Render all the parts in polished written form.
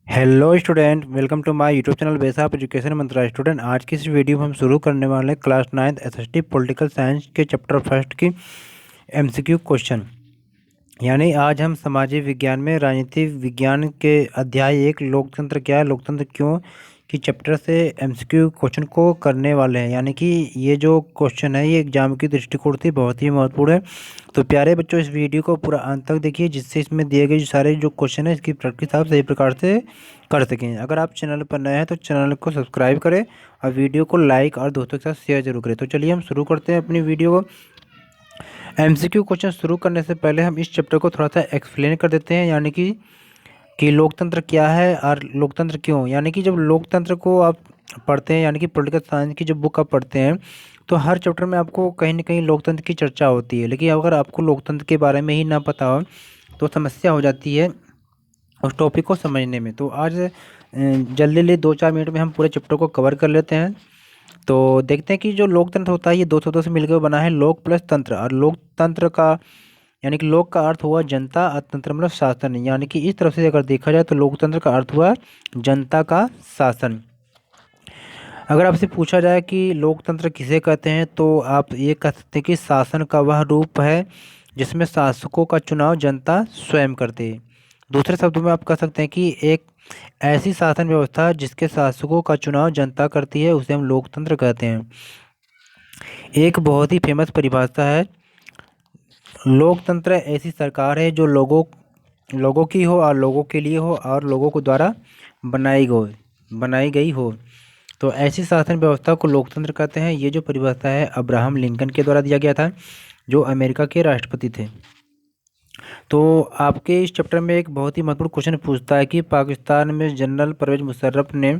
Hello student, welcome to my YouTube channel base of education Mantra. Student, आज की इस video में हम शुरू करने वाले हैं class 9th SST political science के चैप्टर फर्स्ट की एमसीक्यू क्वेश्चन। यानी आज हम सामाजिक विज्ञान में राजनीति विज्ञान के अध्याय 1 लोकतंत्र क्या है, लोकतंत्र क्यों की चैप्टर से एमसीक्यू क्वेश्चन को करने वाले हैं। यानी कि ये जो क्वेश्चन है ये एग्जाम की दृष्टिकोण से बहुत ही महत्वपूर्ण है। तो प्यारे बच्चों, इस वीडियो को पूरा अंत तक देखिए, जिससे इसमें दिए गए सारे जो क्वेश्चन है इसकी प्रैक्टिस आप सही प्रकार से कर सकें। अगर आप चैनल पर नए हैं तो चैनल को सब्सक्राइब करें और वीडियो को लाइक और दोस्तों के साथ शेयर जरूर करें। तो चलिए हम शुरू करते हैं अपनी वीडियो को। एमसीक्यू क्वेश्चन शुरू करने से पहले हम इस चैप्टर को थोड़ा सा एक्सप्लेन कर देते हैं। यानी कि लोकतंत्र क्या है और लोकतंत्र क्यों। यानी कि जब लोकतंत्र को आप पढ़ते हैं, यानी कि पॉलिटिकल साइंस की जब बुक आप पढ़ते हैं, तो हर चैप्टर में आपको कहीं ना कहीं लोकतंत्र की चर्चा होती है। लेकिन अगर आपको लोकतंत्र के बारे में ही ना पता हो तो समस्या हो जाती है उस टॉपिक को समझने में। तो आज जल्दी जल्दी 2-4 मिनट में हम पूरे चैप्टर को कवर कर लेते हैं। तो देखते हैं कि जो लोकतंत्र होता है ये दो शब्दों से मिलकर बना है, लोक प्लस तंत्र। और लोकतंत्र का यानी कि लोक का अर्थ हुआ जनता और तंत्र मतलब शासन। यानी कि इस तरफ से अगर देखा जाए तो लोकतंत्र का अर्थ हुआ जनता का शासन। अगर आपसे पूछा जाए कि लोकतंत्र किसे कहते हैं तो आप ये कह सकते हैं कि शासन का वह रूप है जिसमें शासकों का चुनाव जनता स्वयं करती है। दूसरे शब्दों में आप कह सकते हैं कि एक ऐसी शासन व्यवस्था जिसके शासकों का चुनाव जनता करती है उसे हम लोकतंत्र कहते हैं। एक बहुत ही फेमस परिभाषा है, लोकतंत्र ऐसी सरकार है जो लोगों की हो और लोगों के लिए हो और लोगों को द्वारा बनाई गई हो। तो ऐसी शासन व्यवस्था को लोकतंत्र कहते हैं। ये जो परिभाषा है अब्राहम लिंकन के द्वारा दिया गया था, जो अमेरिका के राष्ट्रपति थे। तो आपके इस चैप्टर में एक बहुत ही महत्वपूर्ण क्वेश्चन पूछता है कि पाकिस्तान में जनरल परवेज मुशर्रफ ने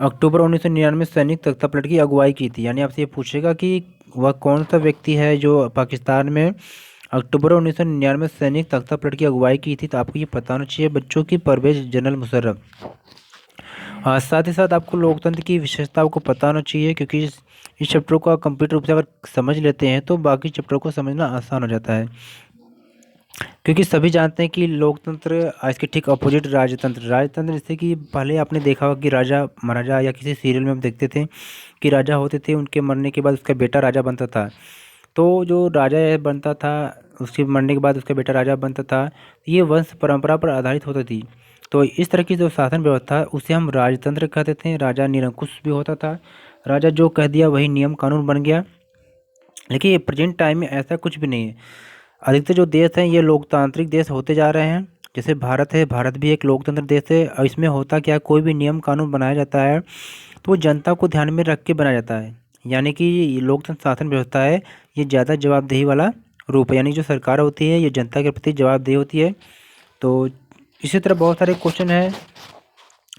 अक्टूबर 1999 में सैनिक तख्तापलट की अगुवाई की थी। यानी आपसे ये पूछेगा कि वह कौन सा व्यक्ति है जो पाकिस्तान में अक्टूबर 1999 में सैनिक तख्तापलट की अगुवाई की थी। तो आपको ये पता होना चाहिए बच्चों की परवेज जनरल मुशर्रफ। साथ ही साथ आपको लोकतंत्र की विशेषताओं को पता होना चाहिए, क्योंकि इस चैप्टर को आप कंप्लीट रूप से अगर समझ लेते हैं तो बाकी चैप्टर को समझना आसान हो जाता है। क्योंकि सभी जानते हैं कि लोकतंत्र इसके ठीक अपोजिट राजतंत्र जैसे कि पहले आपने देखा होगा कि राजा महाराजा या किसी सीरियल में हम देखते थे कि राजा होते थे, उनके मरने के बाद उसका बेटा राजा बनता था। तो जो राजा बनता था उसके मरने के बाद उसका बेटा राजा बनता था, ये वंश परंपरा पर आधारित होती थी। तो इस तरह की जो शासन व्यवस्था है उसे हम राजतंत्र कहते थे। राजा निरंकुश भी होता था, राजा जो कह दिया वही नियम कानून बन गया। लेकिन ये प्रेजेंट टाइम में ऐसा कुछ भी नहीं है। अधिकतर जो देश हैं ये लोकतांत्रिक देश होते जा रहे हैं। जैसे भारत है, भारत भी एक लोकतंत्र देश है। और इसमें होता क्या है, कोई भी नियम कानून बनाया जाता है तो वो जनता को ध्यान में रख के बनाया जाता है। यानी कि ये लोकतंत्र शासन व्यवस्था है, ये ज़्यादा जवाबदेही वाला रूप है। यानी जो सरकार होती है ये जनता के प्रति जवाबदेही होती है। तो इसी तरह बहुत सारे क्वेश्चन हैं।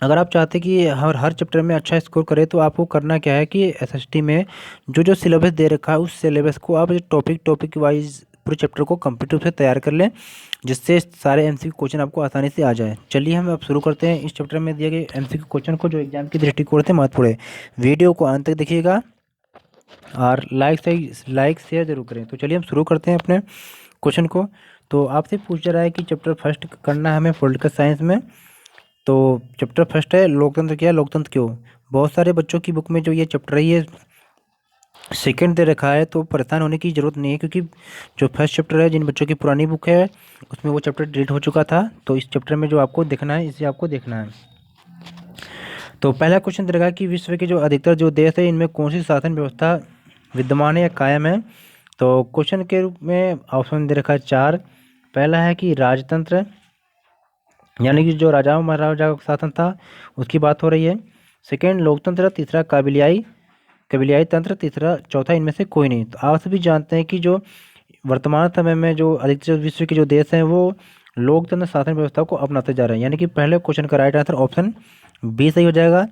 अगर आप चाहते हैं कि हर हर चैप्टर में अच्छा स्कोर करें तो आपको करना क्या है कि एसएसटी में जो जो सिलेबस दे रखा है उस सिलेबस को आप टॉपिक वाइज पूरे चैप्टर को कंप्लीट रूप से तैयार कर लें, जिससे सारे एमसीक्यू क्वेश्चन आपको आसानी से आ जाए। चलिए हम अब शुरू करते हैं इस चैप्टर में दिए गए एमसीक्यू क्वेश्चन को, जो एग्जाम की दृष्टिकोण से महत्वपूर्ण है। वीडियो को अंत तक देखिएगा और लाइक शेयर जरूर करें। तो चलिए हम शुरू करते हैं अपने क्वेश्चन को। तो आपसे पूछ रहा है कि चैप्टर फर्स्ट करना है हमें पॉलिटिकल साइंस में। तो चैप्टर फर्स्ट है लोकतंत्र क्या है, लोकतंत्र क्यों। बहुत सारे बच्चों की बुक में जो ये चैप्टर है ये सेकंड दे रखा है, तो परेशान होने की ज़रूरत नहीं है, क्योंकि जो फर्स्ट चैप्टर है जिन बच्चों की पुरानी बुक है उसमें वो चैप्टर डिलीट हो चुका था। तो इस चैप्टर में जो आपको देखना है इसे आपको देखना है। तो पहला क्वेश्चन दे रखा है कि विश्व के जो अधिकतर जो देश है इनमें कौन सी शासन व्यवस्था विद्यमान है या कायम है। तो क्वेश्चन के रूप में ऑप्शन दे रखा है 4। पहला है कि राजतंत्र, यानी कि जो राजाओं महाराजाओं का शासन था उसकी बात हो रही है। सेकेंड लोकतंत्र, तीसरा कबीलाई तंत्र, तीसरा चौथा इनमें से कोई नहीं। तो आप सभी जानते हैं कि जो वर्तमान समय में जो अधिकतर विश्व के जो देश हैं वो लोकतंत्र शासन व्यवस्था को अपनाते जा रहे हैं। यानी कि पहले क्वेश्चन का राइट आंसर ऑप्शन बी सही हो जाएगा।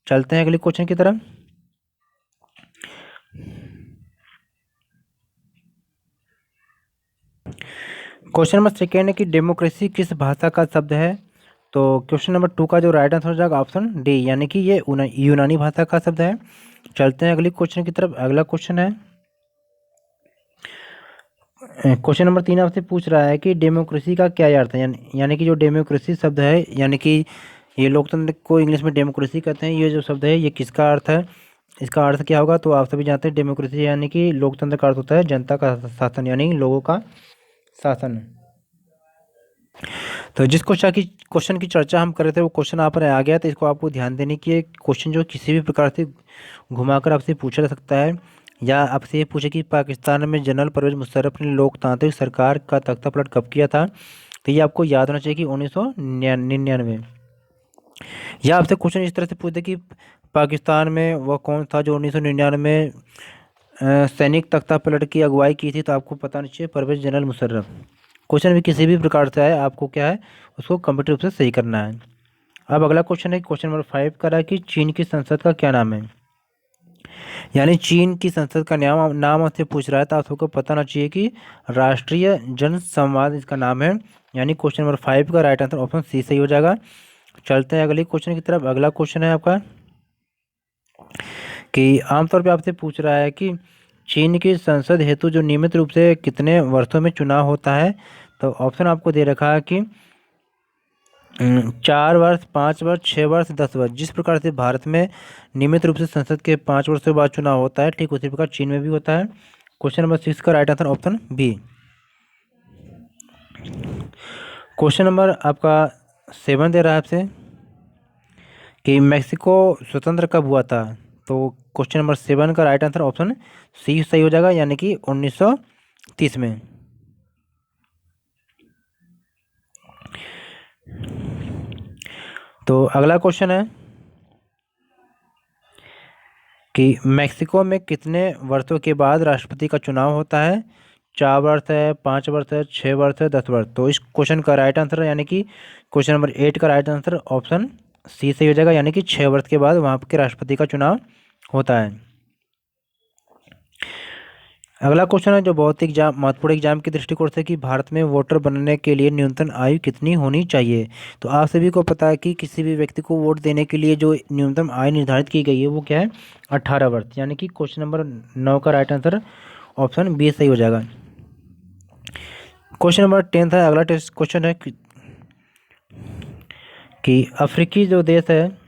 चलते हैं अगले क्वेश्चन की तरफ। क्वेश्चन नंबर सेकेंड है कि डेमोक्रेसी किस भाषा का शब्द है। तो क्वेश्चन नंबर 2 का जो राइट आंसर हो जाएगा ऑप्शन डी, यानी कि ये यूनानी भाषा का शब्द है। चलते हैं अगले क्वेश्चन की तरफ। अगला क्वेश्चन है क्वेश्चन नंबर 3 आपसे पूछ रहा है कि डेमोक्रेसी का क्या अर्थ है। यानी कि जो डेमोक्रेसी शब्द है, यानी कि ये लोकतंत्र को इंग्लिश में डेमोक्रेसी कहते हैं। ये जो शब्द है ये किसका अर्थ है, इसका अर्थ क्या होगा, तो आप सभी जानते हैं डेमोक्रेसी यानी कि लोकतंत्र का अर्थ होता है जनता का शासन यानी लोगों का शासन। तो जिस क्वेश्चन की चर्चा हम कर रहे थे वो क्वेश्चन आप पर आ गया, तो इसको आपको ध्यान देने की, क्वेश्चन जो किसी भी प्रकार से घुमाकर आपसे पूछा जा सकता है, या आपसे ये पूछे कि पाकिस्तान में जनरल परवेज मुशर्रफ ने लोकतांत्रिक सरकार का तख्ता पलट कब किया था, तो ये आपको याद होना चाहिए कि 1999। या आपसे क्वेश्चन इस तरह से पूछते कि पाकिस्तान में वह कौन था जो 1999 में सैनिक तख्ता पलट की अगुवाई की थी, तो आपको पता होना चाहिए परवेज जनरल मुशर्रफ। क्वेश्चन भी किसी भी प्रकार से आए, आपको क्या है उसको कंप्यूटर रूप से सही करना है। अब अगला क्वेश्चन है, क्वेश्चन नंबर 5 का रहा है कि चीन की संसद का क्या नाम है, यानी चीन की संसद का नाम आपसे पूछ रहा है, तो आपको पता होना चाहिए कि राष्ट्रीय जन संवाद इसका नाम है। यानी क्वेश्चन नंबर 5 का राइट आंसर ऑप्शन सी सही हो जाएगा। चलते हैं अगले क्वेश्चन की तरफ। अगला क्वेश्चन है आपका कि आमतौर पे आपसे पूछ रहा है कि चीन की संसद हेतु जो नियमित रूप से कितने वर्षों में चुनाव होता है, तो ऑप्शन आपको दे रखा है कि 4 वर्ष, 5 वर्ष, 6 वर्ष, 10 वर्ष। जिस प्रकार से भारत में नियमित रूप से संसद के 5 वर्षों बाद चुनाव होता है, ठीक उसी प्रकार चीन में भी होता है। क्वेश्चन नंबर 6 का right answer option B. Question number आपका 7 दे रहा है आपसे कि मैक्सिको स्वतंत्र कब हुआ था, तो क्वेश्चन नंबर 7 का राइट आंसर ऑप्शन सी सही हो जाएगा, यानी कि 1930 में। तो अगला क्वेश्चन है कि मैक्सिको में कितने वर्षों के बाद राष्ट्रपति का चुनाव होता है, 4 वर्ष है, 5 वर्ष है, 6 वर्ष है, 10 वर्ष। तो इस क्वेश्चन का राइट आंसर है, यानी कि क्वेश्चन नंबर 8 का राइट आंसर ऑप्शन सी सही हो जाएगा, यानी कि 6 वर्ष के बाद वहाँ के राष्ट्रपति का चुनाव होता है। अगला क्वेश्चन है जो बहुत ही महत्वपूर्ण एग्जाम के दृष्टिकोण से कि भारत में वोटर बनने के लिए न्यूनतम आयु कितनी होनी चाहिए। तो आप सभी को पता है कि किसी भी व्यक्ति को वोट देने के लिए जो न्यूनतम आयु निर्धारित की गई है वो क्या है, 18 वर्ष। यानी कि क्वेश्चन नंबर 9 का राइट आंसर ऑप्शन बी सही हो जाएगा। क्वेश्चन नंबर 10 है, अगला टेस्ट क्वेश्चन है कि अफ्रीकी जो देश है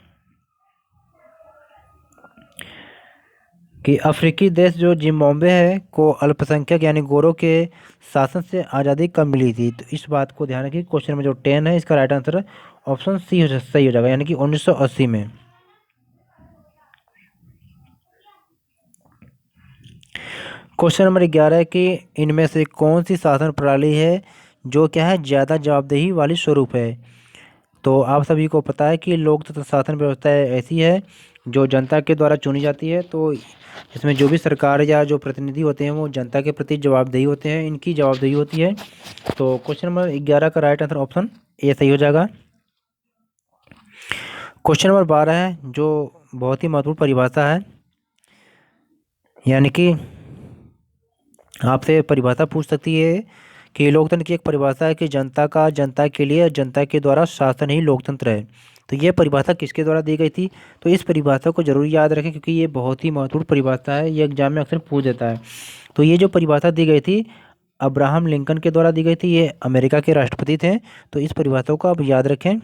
कि अफ्रीकी देश जो जिम्बाब्वे है को अल्पसंख्यक यानी गोरों के शासन से आज़ादी कब मिली थी, तो इस बात को ध्यान रखिए। क्वेश्चन नंबर जो 10 है इसका राइट आंसर ऑप्शन सी सही हो जाएगा, यानी कि 1980 में। क्वेश्चन नंबर 11 है कि इनमें से कौन सी शासन प्रणाली है जो क्या है ज़्यादा जवाबदेही वाली स्वरूप है। तो आप सभी को पता है कि लोकतंत्र शासन व्यवस्था ऐसी है जो जनता के द्वारा चुनी जाती है, तो इसमें जो भी सरकार या जो प्रतिनिधि होते हैं वो जनता के प्रति जवाबदेही होते हैं, इनकी जवाबदेही होती है। तो क्वेश्चन नंबर 11 का राइट आंसर ऑप्शन ए सही हो जाएगा। क्वेश्चन नंबर 12 है जो बहुत ही महत्वपूर्ण परिभाषा है, यानी कि आपसे परिभाषा पूछ सकती है कि लोकतंत्र की एक परिभाषा है कि जनता का जनता के लिए जनता के द्वारा शासन ही लोकतंत्र है। तो ये परिभाषा किसके द्वारा दी गई थी, तो इस परिभाषा को जरूर याद रखें क्योंकि ये बहुत ही महत्वपूर्ण परिभाषा है, ये एग्जाम में अक्सर पूछ देता है। तो ये जो परिभाषा दी गई थी अब्राहम लिंकन के द्वारा दी गई थी, ये अमेरिका के राष्ट्रपति थे, तो इस परिभाषा को आप याद रखें।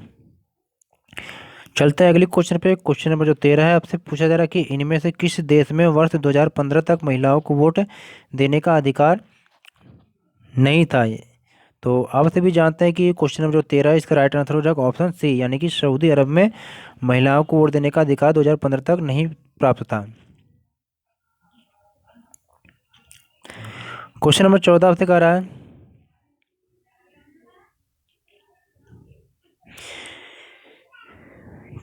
चलते हैं अगले क्वेश्चन पे। क्वेश्चन नंबर जो 13 है आपसे पूछा जा रहा है कि इनमें से किस देश में वर्ष 2015 तक महिलाओं को वोट देने का अधिकार नहीं था। तो आप सभी जानते हैं कि क्वेश्चन नंबर जो 13 है इसका राइट आंसर हो जाएगा ऑप्शन सी, यानी कि सऊदी अरब में महिलाओं को वोट देने का अधिकार 2015 तक नहीं प्राप्त था। क्वेश्चन नंबर 14 आपसे कह रहा है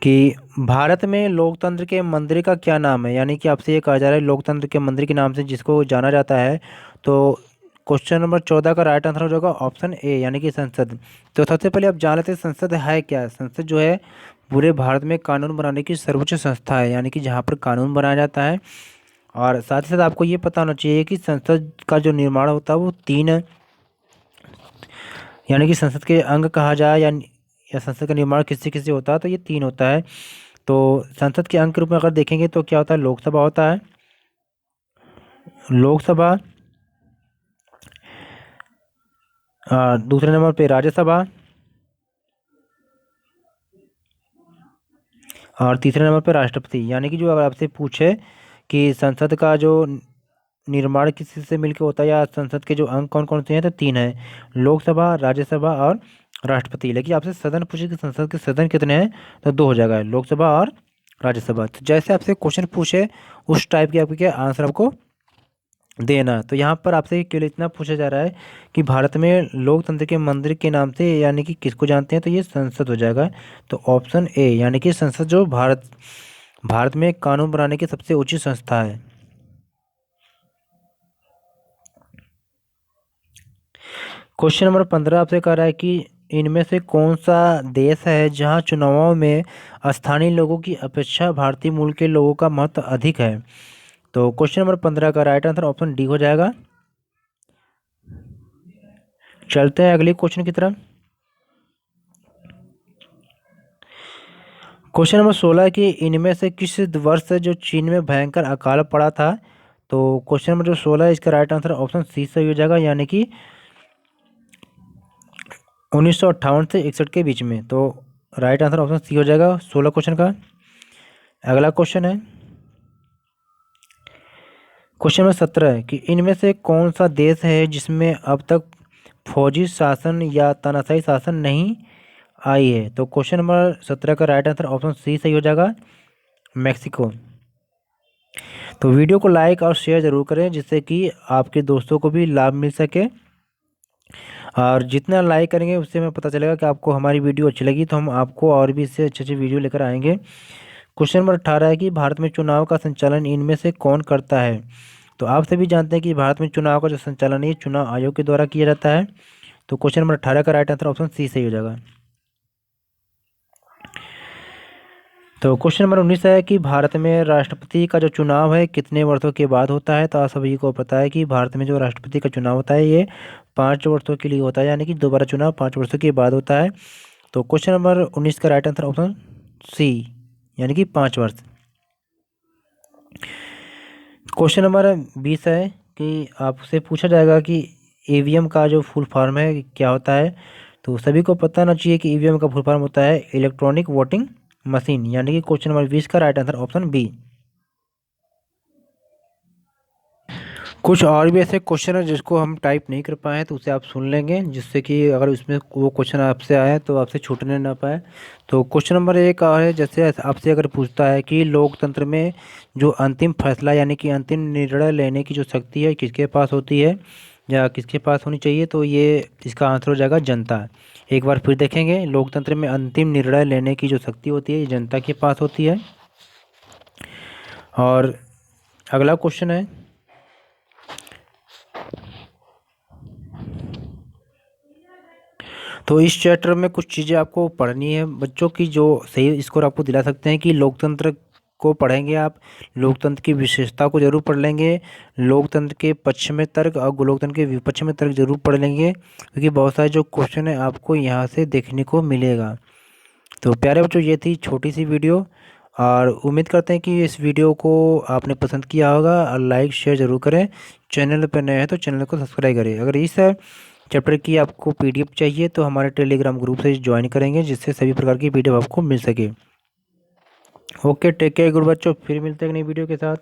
कि भारत में लोकतंत्र के मंदिर का क्या नाम है, यानी कि आपसे ये कहा जा रहा है लोकतंत्र के मंदिर के नाम से जिसको जाना जाता है। तो क्वेश्चन नंबर 14 का राइट आंसर हो जाएगा ऑप्शन ए, यानी कि संसद। तो सबसे पहले आप जान लेते हैं संसद है क्या। संसद जो है पूरे भारत में कानून बनाने की सर्वोच्च संस्था है, यानी कि जहाँ पर कानून बनाया जाता है। और साथ ही साथ आपको ये पता होना चाहिए कि संसद का जो निर्माण होता है वो 3, यानी कि संसद के अंग कहा जाए या संसद का निर्माण किससे किससे होता है, तो ये 3 होता है। तो संसद के अंग के रूप में अगर देखेंगे तो क्या होता है, लोकसभा होता है, लोकसभा, दूसरे नंबर पे राज्यसभा, और तीसरे नंबर पर राष्ट्रपति, यानी कि जो अगर आपसे पूछे कि संसद का जो निर्माण किसी से मिलकर होता है या संसद के जो अंग कौन कौन से हैं, तो तीन हैं, लोकसभा, राज्यसभा और राष्ट्रपति। लेकिन आपसे सदन पूछे कि संसद के सदन कितने हैं, तो दो हो जाएगा, लोकसभा और राज्यसभा। तो जैसे आपसे क्वेश्चन पूछे उस टाइप के आपके क्या आंसर आपको देना। तो यहाँ पर आपसे केवल इतना पूछा जा रहा है कि भारत में लोकतंत्र के मंदिर के नाम से यानी कि किसको जानते हैं, तो ये संसद हो जाएगा। तो ऑप्शन ए यानी कि संसद जो भारत में कानून बनाने की सबसे ऊंची संस्था है। क्वेश्चन नंबर 15 आपसे कह रहा है कि इनमें से कौन सा देश है जहां चुनावों में स्थानीय लोगों की अपेक्षा भारतीय मूल के लोगों का महत्व अधिक है। तो क्वेश्चन नंबर 15 का राइट आंसर ऑप्शन डी हो जाएगा। चलते हैं अगले क्वेश्चन की तरफ। क्वेश्चन नंबर 16 कि इनमें से किस वर्ष जो चीन में भयंकर अकाल पड़ा था। तो क्वेश्चन नंबर जो 16 है इसका राइट आंसर ऑप्शन सी सही हो जाएगा, यानी कि 1958 से 61 के बीच में। तो राइट आंसर ऑप्शन सी हो जाएगा 16 क्वेश्चन का। अगला क्वेश्चन है क्वेश्चन नंबर 17 है कि इनमें से कौन सा देश है जिसमें अब तक फौजी शासन या तानाशाही शासन नहीं आई है। तो क्वेश्चन नंबर 17 का राइट आंसर ऑप्शन सी सही हो जाएगा, मैक्सिको। तो वीडियो को लाइक और शेयर ज़रूर करें जिससे कि आपके दोस्तों को भी लाभ मिल सके, और जितना लाइक करेंगे उससे हमें पता चलेगा कि आपको हमारी वीडियो अच्छी लगी, तो हम आपको और भी इससे अच्छी अच्छी वीडियो लेकर आएंगे। क्वेश्चन नंबर 18 है कि भारत में चुनाव का संचालन इनमें से कौन करता है। तो आप सभी जानते हैं कि भारत में चुनाव का जो संचालन है चुनाव आयोग के द्वारा किया जाता है। तो क्वेश्चन नंबर 18 का राइट आंसर ऑप्शन सी सही हो जाएगा। तो क्वेश्चन नंबर 19 है कि भारत में राष्ट्रपति का जो चुनाव है कितने वर्षों के बाद होता है। तो आप सभी को पता है कि भारत में जो राष्ट्रपति का चुनाव होता है ये 5 वर्षों के लिए होता है, यानी कि दोबारा चुनाव 5 वर्षों के बाद होता है। तो क्वेश्चन नंबर 19 का राइट आंसर ऑप्शन सी, यानी कि 5 वर्ष। क्वेश्चन नंबर 20 है कि आपसे पूछा जाएगा कि ईवीएम का जो फुल फॉर्म है क्या होता है। तो सभी को पता होना चाहिए कि ईवीएम का फुल फॉर्म होता है इलेक्ट्रॉनिक वोटिंग मशीन, यानी कि क्वेश्चन नंबर 20 का राइट आंसर ऑप्शन बी। कुछ और भी ऐसे क्वेश्चन है जिसको हम टाइप नहीं कर पाए हैं तो उसे आप सुन लेंगे, जिससे कि अगर उसमें वो क्वेश्चन आपसे आए तो आपसे छूटने ना पाए। तो क्वेश्चन नंबर 1 और है, जैसे आपसे अगर पूछता है कि लोकतंत्र में जो अंतिम फैसला यानी कि अंतिम निर्णय लेने की जो शक्ति है किसके पास होती है या किसके पास होनी चाहिए, तो ये इसका आंसर हो जाएगा जनता। एक बार फिर देखेंगे, लोकतंत्र में अंतिम निर्णय लेने की जो शक्ति होती है ये जनता के पास होती है। और अगला क्वेश्चन है तो इस चैप्टर में कुछ चीज़ें आपको पढ़नी है बच्चों की जो सही स्कोर आपको दिला सकते हैं कि लोकतंत्र को पढ़ेंगे आप, लोकतंत्र की विशेषता को जरूर पढ़ लेंगे, लोकतंत्र के पक्ष में तर्क और लोकतंत्र के विपक्ष में तर्क जरूर पढ़ लेंगे, क्योंकि बहुत सारे जो क्वेश्चन है आपको यहाँ से देखने को मिलेगा। तो प्यारे बच्चों ये थी छोटी सी वीडियो, और उम्मीद करते हैं कि इस वीडियो को आपने पसंद किया होगा, और लाइक शेयर ज़रूर करें। चैनल पर नए हैं तो चैनल को सब्सक्राइब करें। अगर इस चैप्टर की आपको पीडीएफ चाहिए तो हमारे टेलीग्राम ग्रुप से ज्वाइन करेंगे, जिससे सभी प्रकार की पीडीएफ आपको मिल सके। ओके, टेक केयर गुड बच्चों, फिर मिलते हैं एक नई वीडियो के साथ।